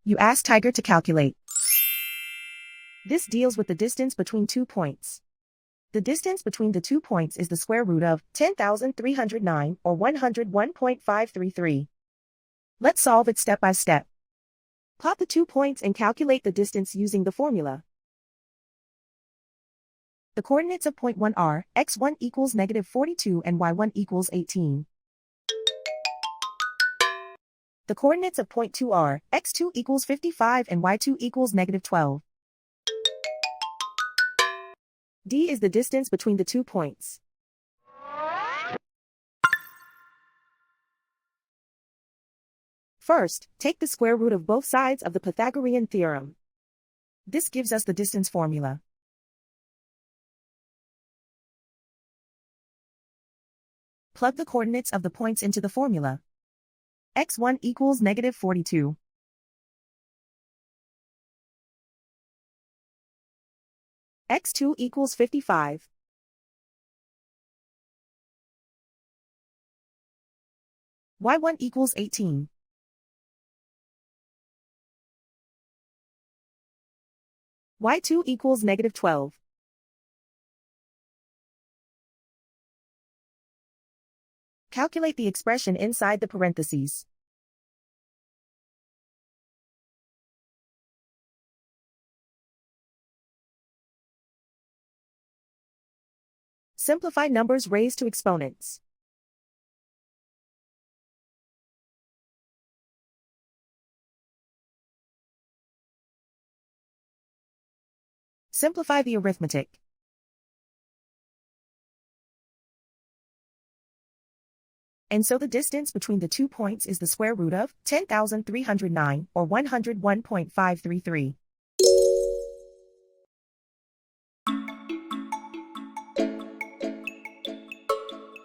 You ask Tiger to calculate. This deals with the distance between 2 points. The distance between the 2 points is the square root of 10,309 or 101.533. Let's solve it step by step. Plot the 2 points and calculate the distance using the formula. The coordinates of point 1 are x1 equals -42 and y1 equals 18. The coordinates of point 2 are x2 equals 55 and y2 equals -12. D is the distance between the 2 points. First, take the square root of both sides of the Pythagorean theorem. This gives us the distance formula. Plug the coordinates of the points into the formula. x1 equals -42. x2 equals 55. y1 equals 18. y2 equals -12. Calculate the expression inside the parentheses. Simplify numbers raised to exponents. Simplify the arithmetic. And so the distance between the 2 points is the square root of 10,309 or 101.533.